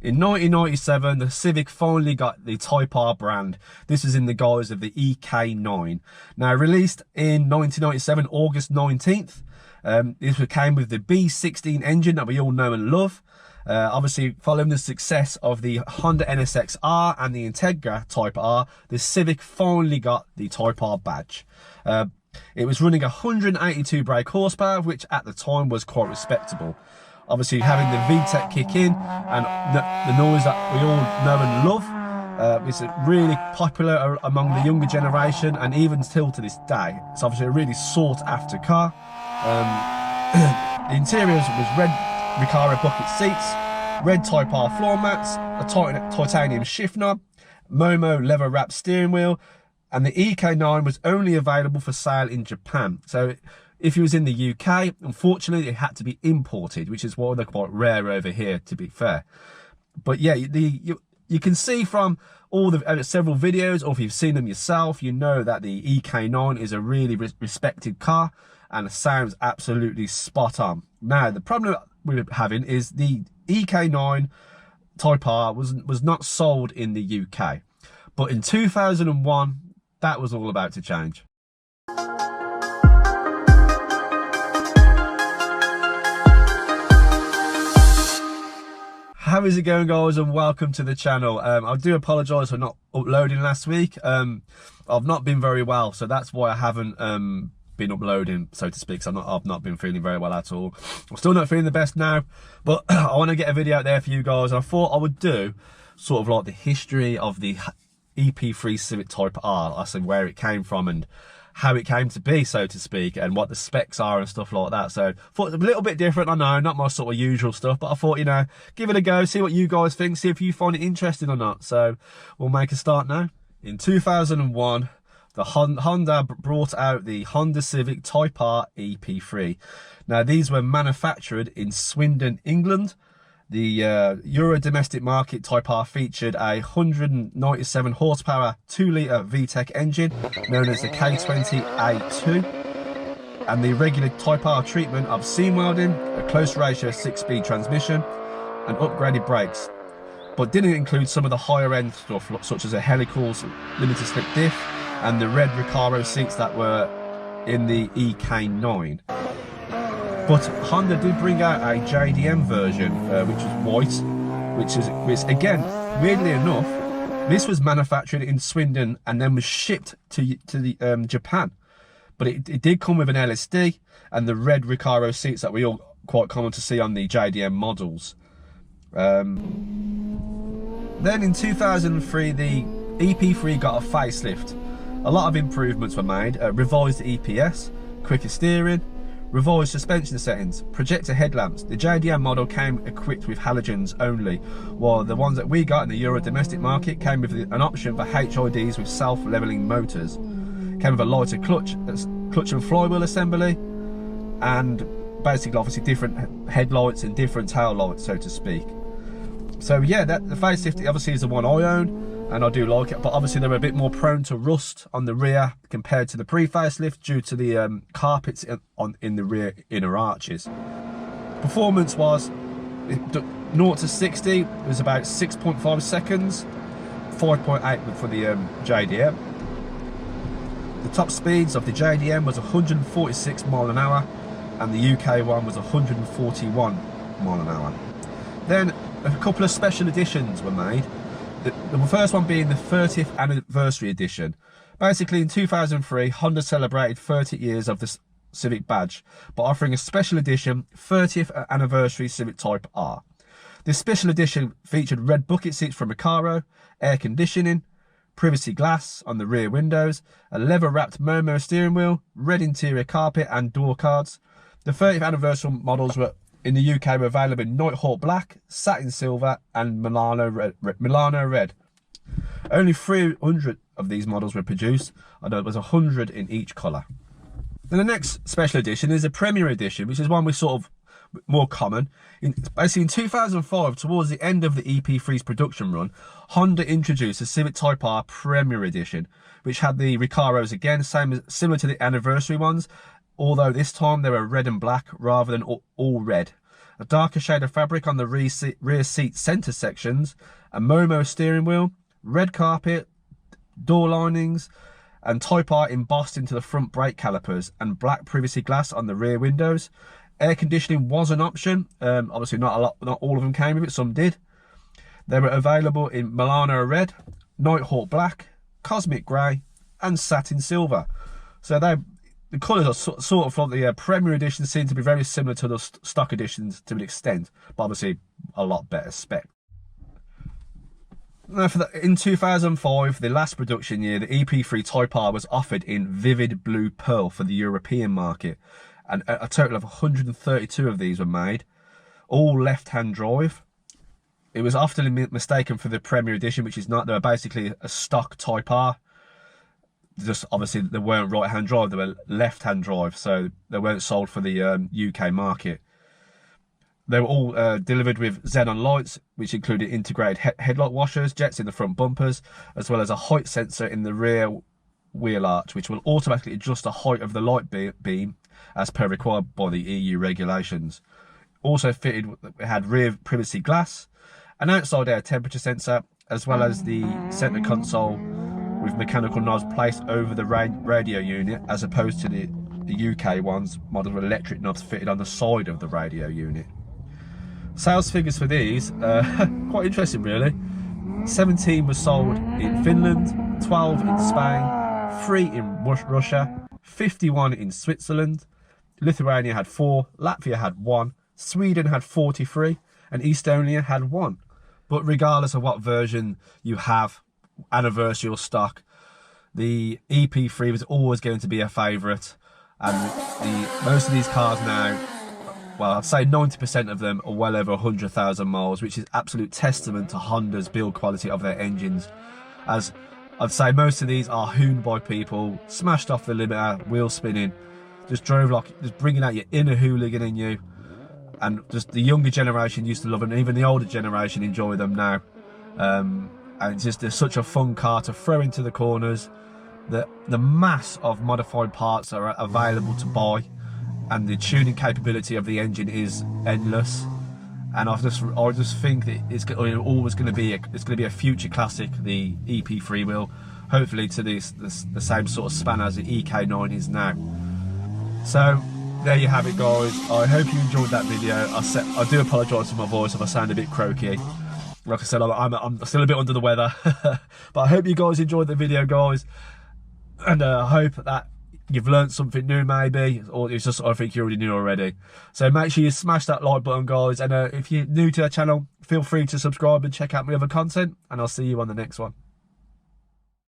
In 1997, the Civic finally got the Type R brand. This is in the guise of the EK9. Now, released in 1997, August 19th, this came with the B16 engine that we all know and love. Obviously, following the success of the Honda NSX-R and the Integra Type R, the Civic finally got the Type R badge. It was running 182 brake horsepower, which at the time was quite respectable. Obviously, having the VTEC kick in and the noise that we all know and love, it's really popular among the younger generation, and even still to this day, it's obviously a really sought after car. The interiors was red Recaro bucket seats, red Type R floor mats, a titanium shift knob, Momo leather wrapped steering wheel, and the EK9 was only available for sale in Japan. So if you was in the UK, unfortunately, it had to be imported, which is why they're quite rare over here, to be fair. But yeah, you can see from all the several videos, or if you've seen them yourself, you know that the EK9 is a really respected car, and it sounds absolutely spot on. Now, the problem we're having is the EK9 Type R was not sold in the UK, but in 2001, that was all about to change. How is it going, guys, and welcome to the channel. I do apologise for not uploading last week. I've not been very well, so that's why I haven't been uploading, so to speak. So I've not been feeling very well at all. I'm still not feeling the best now, but I want to get a video out there for you guys. I thought I would do sort of like the history of the ep3 Civic Type R. I said where it came from and how it came to be, so to speak, and what the specs are and stuff like that. So I thought it was a little bit different, I know, not my sort of usual stuff, but I thought, you know, give it a go, see what you guys think, see if you find it interesting or not. So we'll make a start now. In 2001, the Honda brought out the Honda Civic Type R ep3. Now, these were manufactured in Swindon, England. The Euro domestic market Type R featured a 197 horsepower 2-litre VTEC engine known as the k20 A2, and the regular Type R treatment of seam welding, a close ratio 6-speed transmission, and upgraded brakes, but didn't include some of the higher end stuff such as a Helicals limited slip diff and the red Recaro seats that were in the EK9. But Honda did bring out a JDM version, which was white, which again, weirdly enough, this was manufactured in Swindon and then was shipped to Japan. But it did come with an LSD and the red Recaro seats that we all quite common to see on the JDM models. Then in 2003, the ep3 got a facelift. A lot of improvements were made, revised EPS, quicker steering, revised suspension settings, projector headlamps. The JDM model came equipped with halogens only, while the ones that we got in the Euro domestic market came with an option for HIDs with self-leveling motors. Came with a lighter clutch and flywheel assembly, and basically obviously different headlights and different tail lights, so to speak. So yeah, the facelift obviously is the one I own, and I do like it, but obviously they're a bit more prone to rust on the rear compared to the pre-facelift due to the carpets in the rear inner arches. Performance was 0 to 60 was about 6.5 seconds, 5.8 for the JDM. The top speeds of the JDM was 146 mile an hour, and the UK one was 141 mile an hour. Then a couple of special editions were made. The first one being the 30th anniversary edition. Basically, in 2003, Honda celebrated 30 years of the Civic badge by offering a special edition 30th anniversary Civic Type R. This special edition featured red bucket seats from Recaro, air conditioning, privacy glass on the rear windows, a leather-wrapped Momo steering wheel, red interior carpet and door cards. The 30th anniversary models were in the UK were available in Nighthawk Black, Satin Silver and Milano Red. Only 300 of these models were produced, although there was 100 in each colour. Then the next special edition is a Premier Edition, which is one we sort of more common. Basically in 2005, towards the end of the ep3's production run, Honda introduced the Civic Type R Premier Edition, which had the Recaros again, similar to the anniversary ones, although this time they were red and black rather than all red. a darker shade of fabric on the rear seat centre sections, a Momo steering wheel, red carpet, door linings, and Type R embossed into the front brake calipers, and black privacy glass on the rear windows. Air conditioning was an option. Obviously not all of them came with it, some did. They were available in Milano red, Nighthawk black, cosmic grey, and satin silver. So the colours are sort of like the Premier Edition seem to be very similar to the stock editions to an extent, but obviously a lot better spec. Now, in 2005, the last production year, the ep3 Type R was offered in vivid blue pearl for the European market, and a total of 132 of these were made, all left-hand drive. It was often mistaken for the Premier Edition, which is not. They were basically a stock Type R. Just obviously they weren't right-hand drive; they were left-hand drive, so they weren't sold for the UK market. They were all delivered with xenon lights, which included integrated headlight washers, jets in the front bumpers, as well as a height sensor in the rear wheel arch, which will automatically adjust the height of the light beam as per required by the EU regulations. Also fitted, it had rear privacy glass, an outside air temperature sensor, as well as the centre console with mechanical knobs placed over the radio unit, as opposed to the UK ones, model with electric knobs fitted on the side of the radio unit. Sales figures for these, quite interesting really. 17 were sold in Finland, 12 in Spain, 3 in Russia, 51 in Switzerland, Lithuania had 4, Latvia had 1, Sweden had 43, and Estonia had 1. But regardless of what version you have, anniversary or stock, the ep3 was always going to be a favourite, and most of these cars now, well, I'd say 90% of them are well over 100,000 miles, which is absolute testament to Honda's build quality of their engines. As I'd say most of these are hooned by people, smashed off the limiter, wheel spinning, just drove like, just bringing out your inner hooligan in you. And just the younger generation used to love them, and even the older generation enjoy them now. And it's just, they're such a fun car to throw into the corners. The mass of modified parts are available to buy, and the tuning capability of the engine is endless. And I just think that it's always going to be a future classic, the ep3 will, hopefully to the same sort of span as the EK9 is now. So there you have it, guys. I hope you enjoyed that video. I do apologise for my voice if I sound a bit croaky. Like I said, I'm still a bit under the weather. But I hope you guys enjoyed the video, guys, and I hope that you've learned something new maybe, or it's just I think you already knew already. So make sure you smash that like button, guys, and if you're new to the channel, feel free to subscribe and check out my other content, and I'll see you on the next one.